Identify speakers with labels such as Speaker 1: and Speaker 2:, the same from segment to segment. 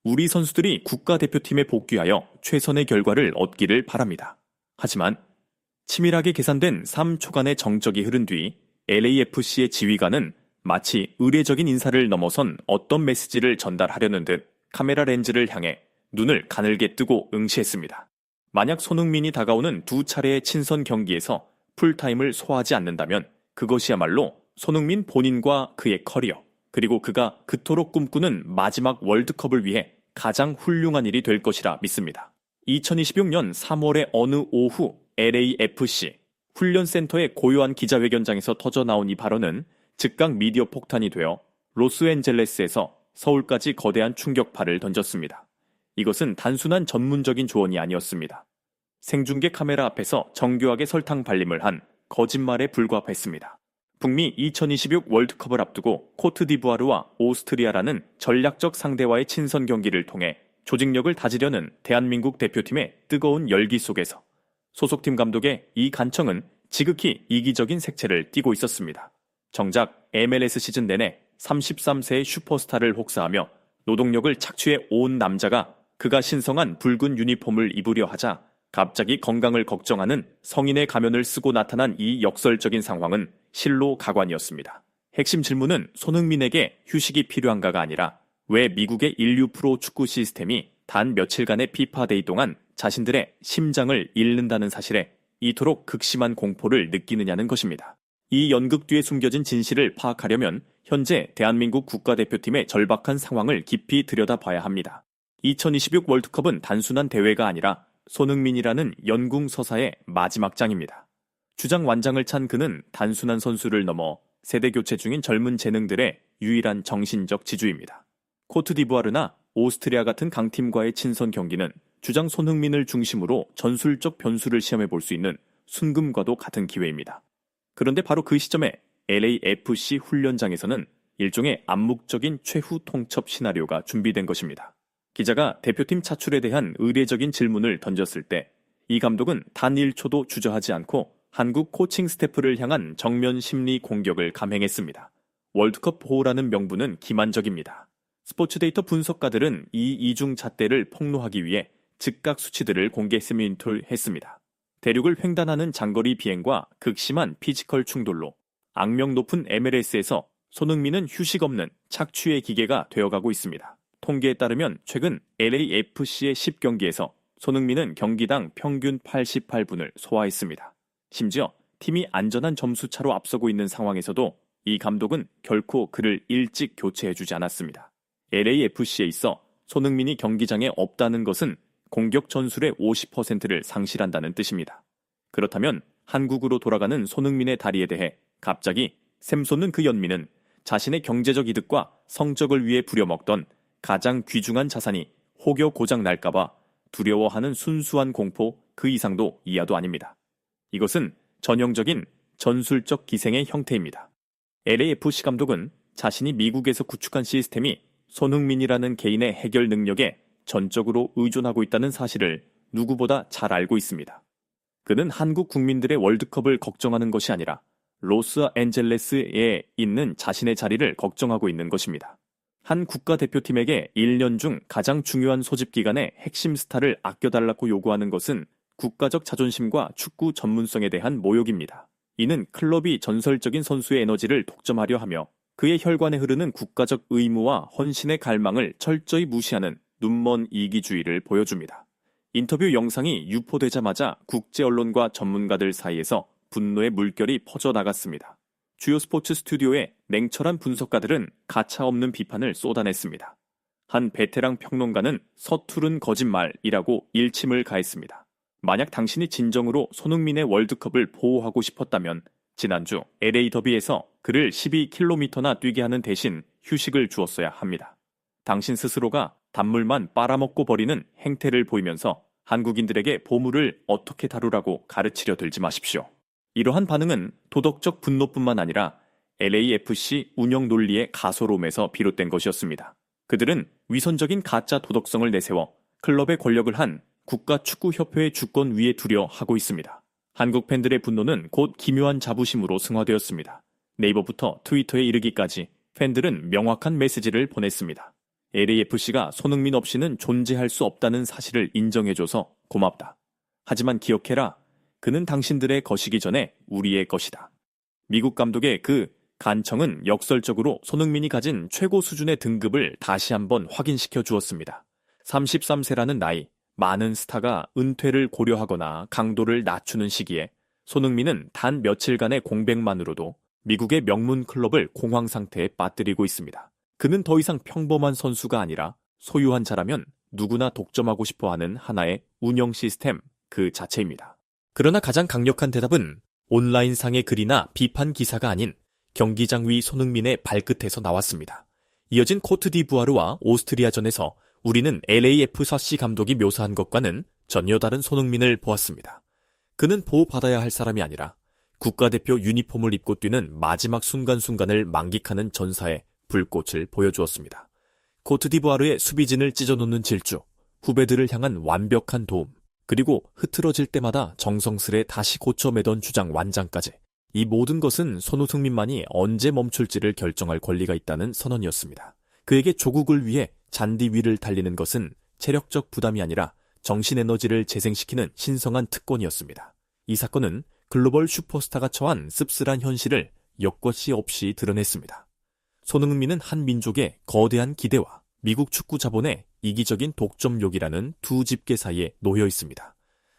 Speaker 1: 우리 선수들이 국가대표팀에 복귀하여 최선의 결과를 얻기를 바랍니다. 하지만 치밀하게 계산된 3초간의 정적이 흐른 뒤 LAFC의 지휘관은 마치 의례적인 인사를 넘어선 어떤 메시지를 전달하려는 듯 카메라 렌즈를 향해 눈을 가늘게 뜨고 응시했습니다. 만약 손흥민이 다가오는 두 차례의 친선 경기에서 풀타임을 소화하지 않는다면 그것이야말로 손흥민 본인과 그의 커리어, 그리고 그가 그토록 꿈꾸는 마지막 월드컵을 위해 가장 훌륭한 일이 될 것이라 믿습니다. 2026년 3월의 어느 오후 LAFC 훈련센터의 고요한 기자회견장에서 터져나온 이 발언은 즉각 미디어 폭탄이 되어 로스앤젤레스에서 서울까지 거대한 충격파를 던졌습니다. 이것은 단순한 전문적인 조언이 아니었습니다. 생중계 카메라 앞에서 정교하게 설탕 발림을 한 거짓말에 불과했습니다. 북미 2026 월드컵을 앞두고 코트디부아르와 오스트리아라는 전략적 상대와의 친선 경기를 통해 조직력을 다지려는 대한민국 대표팀의 뜨거운 열기 속에서 소속팀 감독의 이 간청은 지극히 이기적인 색채를 띠고 있었습니다. 정작 MLS 시즌 내내 33세의 슈퍼스타를 혹사하며 노동력을 착취해 온 남자가 그가 신성한 붉은 유니폼을 입으려 하자 갑자기 건강을 걱정하는 성인의 가면을 쓰고 나타난 이 역설적인 상황은 실로 가관이었습니다. 핵심 질문은 손흥민에게 휴식이 필요한가가 아니라 왜 미국의 인류 프로 축구 시스템이 단 며칠간의 피파데이 동안 자신들의 심장을 잃는다는 사실에 이토록 극심한 공포를 느끼느냐는 것입니다. 이 연극 뒤에 숨겨진 진실을 파악하려면 현재 대한민국 국가대표팀의 절박한 상황을 깊이 들여다봐야 합니다. 2026 월드컵은 단순한 대회가 아니라 손흥민이라는 연궁서사의 마지막 장입니다. 주장 완장을 찬 그는 단순한 선수를 넘어 세대 교체 중인 젊은 재능들의 유일한 정신적 지주입니다. 코트디부아르나 오스트리아 같은 강팀과의 친선 경기는 주장 손흥민을 중심으로 전술적 변수를 시험해 볼 수 있는 순금과도 같은 기회입니다. 그런데 바로 그 시점에 LAFC 훈련장에서는 일종의 암묵적인 최후 통첩 시나리오가 준비된 것입니다. 기자가 대표팀 차출에 대한 의례적인 질문을 던졌을 때 이 감독은 단 1초도 주저하지 않고 한국 코칭 스태프를 향한 정면 심리 공격을 감행했습니다. 월드컵 보호라는 명분은 기만적입니다. 스포츠 데이터 분석가들은 이 이중 잣대를 폭로하기 위해 즉각 수치들을 공개 했습니다. 대륙을 횡단하는 장거리 비행과 극심한 피지컬 충돌로 악명 높은 MLS에서 손흥민은 휴식 없는 착취의 기계가 되어가고 있습니다. 통계에 따르면 최근 LAFC의 10경기에서 손흥민은 경기당 평균 88분을 소화했습니다. 심지어 팀이 안전한 점수차로 앞서고 있는 상황에서도 이 감독은 결코 그를 일찍 교체해주지 않았습니다. LAFC에 있어 손흥민이 경기장에 없다는 것은 공격 전술의 50%를 상실한다는 뜻입니다. 그렇다면 한국으로 돌아가는 손흥민의 다리에 대해 갑자기 샘솟는 그 연민은 자신의 경제적 이득과 성적을 위해 부려먹던 가장 귀중한 자산이 혹여 고장 날까봐 두려워하는 순수한 공포 그 이상도 이하도 아닙니다. 이것은 전형적인 전술적 기생의 형태입니다. LAFC 감독은 자신이 미국에서 구축한 시스템이 손흥민이라는 개인의 해결 능력에 전적으로 의존하고 있다는 사실을 누구보다 잘 알고 있습니다. 그는 한국 국민들의 월드컵을 걱정하는 것이 아니라 로스앤젤레스에 있는 자신의 자리를 걱정하고 있는 것입니다. 한 국가대표팀에게 1년 중 가장 중요한 소집 기간에 핵심 스타를 아껴달라고 요구하는 것은 국가적 자존심과 축구 전문성에 대한 모욕입니다. 이는 클럽이 전설적인 선수의 에너지를 독점하려 하며 그의 혈관에 흐르는 국가적 의무와 헌신의 갈망을 철저히 무시하는 눈먼 이기주의를 보여줍니다. 인터뷰 영상이 유포되자마자 국제 언론과 전문가들 사이에서 분노의 물결이 퍼져나갔습니다. 주요 스포츠 스튜디오의 냉철한 분석가들은 가차없는 비판을 쏟아냈습니다. 한 베테랑 평론가는 서투른 거짓말이라고 일침을 가했습니다. 만약 당신이 진정으로 손흥민의 월드컵을 보호하고 싶었다면 지난주 LA 더비에서 그를 12km나 뛰게 하는 대신 휴식을 주었어야 합니다. 당신 스스로가 단물만 빨아먹고 버리는 행태를 보이면서 한국인들에게 보물을 어떻게 다루라고 가르치려 들지 마십시오. 이러한 반응은 도덕적 분노뿐만 아니라 LAFC 운영 논리의 가소로움에서 비롯된 것이었습니다. 그들은 위선적인 가짜 도덕성을 내세워 클럽의 권력을 한 국가축구협회의 주권 위에 두려 하고 있습니다. 한국 팬들의 분노는 곧 기묘한 자부심으로 승화되었습니다. 네이버부터 트위터에 이르기까지 팬들은 명확한 메시지를 보냈습니다. LAFC가 손흥민 없이는 존재할 수 없다는 사실을 인정해줘서 고맙다. 하지만 기억해라. 그는 당신들의 것이기 전에 우리의 것이다. 미국 감독의 그 간청은 역설적으로 손흥민이 가진 최고 수준의 등급을 다시 한번 확인시켜 주었습니다. 33세라는 나이, 많은 스타가 은퇴를 고려하거나 강도를 낮추는 시기에 손흥민은 단 며칠간의 공백만으로도 미국의 명문 클럽을 공황 상태에 빠뜨리고 있습니다. 그는 더 이상 평범한 선수가 아니라 소유한 자라면 누구나 독점하고 싶어하는 하나의 운영 시스템 그 자체입니다. 그러나 가장 강력한 대답은 온라인상의 글이나 비판 기사가 아닌 경기장 위 손흥민의 발끝에서 나왔습니다. 이어진 코트디부아르와 오스트리아전에서 우리는 LAFC 감독이 묘사한 것과는 전혀 다른 손흥민을 보았습니다. 그는 보호받아야 할 사람이 아니라 국가대표 유니폼을 입고 뛰는 마지막 순간순간을 만끽하는 전사의 불꽃을 보여주었습니다. 코트디부아르의 수비진을 찢어놓는 질주, 후배들을 향한 완벽한 도움, 그리고 흐트러질 때마다 정성스레 다시 고쳐매던 주장 완장까지 이 모든 것은 손흥민만이 언제 멈출지를 결정할 권리가 있다는 선언이었습니다. 그에게 조국을 위해 잔디 위를 달리는 것은 체력적 부담이 아니라 정신에너지를 재생시키는 신성한 특권이었습니다. 이 사건은 글로벌 슈퍼스타가 처한 씁쓸한 현실을 여과시 없이 드러냈습니다. 손흥민은 한 민족의 거대한 기대와 미국 축구 자본의 이기적인 독점욕이라는 두 집게 사이에 놓여 있습니다.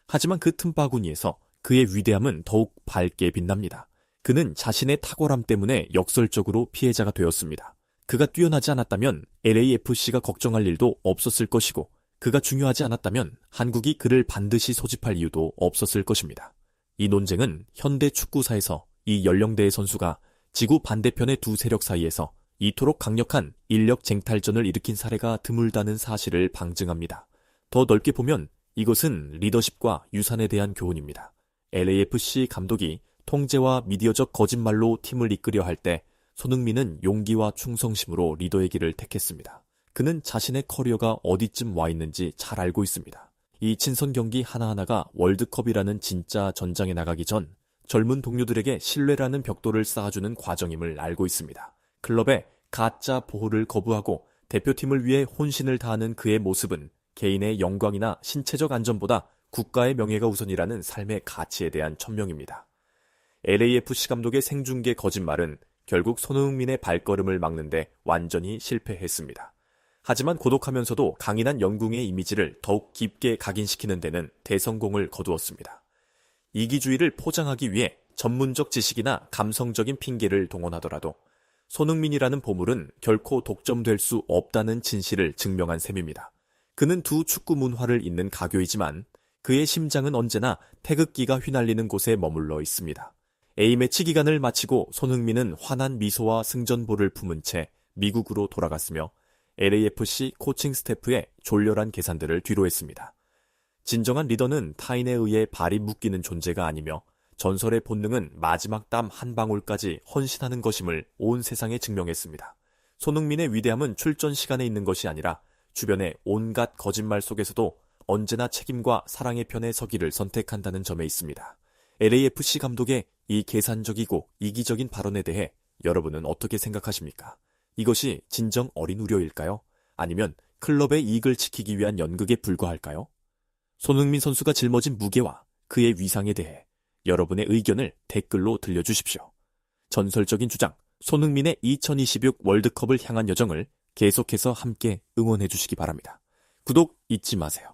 Speaker 1: 하지만 그 틈바구니에서 그의 위대함은 더욱 밝게 빛납니다. 그는 자신의 탁월함 때문에 역설적으로 피해자가 되었습니다. 그가 뛰어나지 않았다면 LAFC가 걱정할 일도 없었을 것이고 그가 중요하지 않았다면 한국이 그를 반드시 소집할 이유도 없었을 것입니다. 이 논쟁은 현대 축구사에서 이 연령대의 선수가 지구 반대편의 두 세력 사이에서 이토록 강력한 인력 쟁탈전을 일으킨 사례가 드물다는 사실을 방증합니다. 더 넓게 보면 이것은 리더십과 유산에 대한 교훈입니다. LAFC 감독이 통제와 미디어적 거짓말로 팀을 이끌려 할 때 손흥민은 용기와 충성심으로 리더의 길을 택했습니다. 그는 자신의 커리어가 어디쯤 와 있는지 잘 알고 있습니다. 이 친선 경기 하나하나가 월드컵이라는 진짜 전장에 나가기 전 젊은 동료들에게 신뢰라는 벽돌을 쌓아주는 과정임을 알고 있습니다. 클럽의 가짜 보호를 거부하고 대표팀을 위해 혼신을 다하는 그의 모습은 개인의 영광이나 신체적 안전보다 국가의 명예가 우선이라는 삶의 가치에 대한 천명입니다. LAFC 감독의 생중계 거짓말은 결국 손흥민의 발걸음을 막는데 완전히 실패했습니다. 하지만 고독하면서도 강인한 영궁의 이미지를 더욱 깊게 각인시키는 데는 대성공을 거두었습니다. 이기주의를 포장하기 위해 전문적 지식이나 감성적인 핑계를 동원하더라도 손흥민이라는 보물은 결코 독점될 수 없다는 진실을 증명한 셈입니다. 그는 두 축구 문화를 잇는 가교이지만 그의 심장은 언제나 태극기가 휘날리는 곳에 머물러 있습니다. A매치 기간을 마치고 손흥민은 환한 미소와 승전보를 품은 채 미국으로 돌아갔으며 LAFC 코칭 스태프의 졸렬한 계산들을 뒤로했습니다. 진정한 리더는 타인에 의해 발이 묶이는 존재가 아니며 전설의 본능은 마지막 땀 한 방울까지 헌신하는 것임을 온 세상에 증명했습니다. 손흥민의 위대함은 출전 시간에 있는 것이 아니라 주변의 온갖 거짓말 속에서도 언제나 책임과 사랑의 편에 서기를 선택한다는 점에 있습니다. LAFC 감독의 이 계산적이고 이기적인 발언에 대해 여러분은 어떻게 생각하십니까? 이것이 진정 어린 우려일까요? 아니면 클럽의 이익을 지키기 위한 연극에 불과할까요? 손흥민 선수가 짊어진 무게와 그의 위상에 대해 여러분의 의견을 댓글로 들려주십시오. 전설적인 주장 손흥민의 2026 월드컵을 향한 여정을 계속해서 함께 응원해 주시기 바랍니다. 구독 잊지 마세요.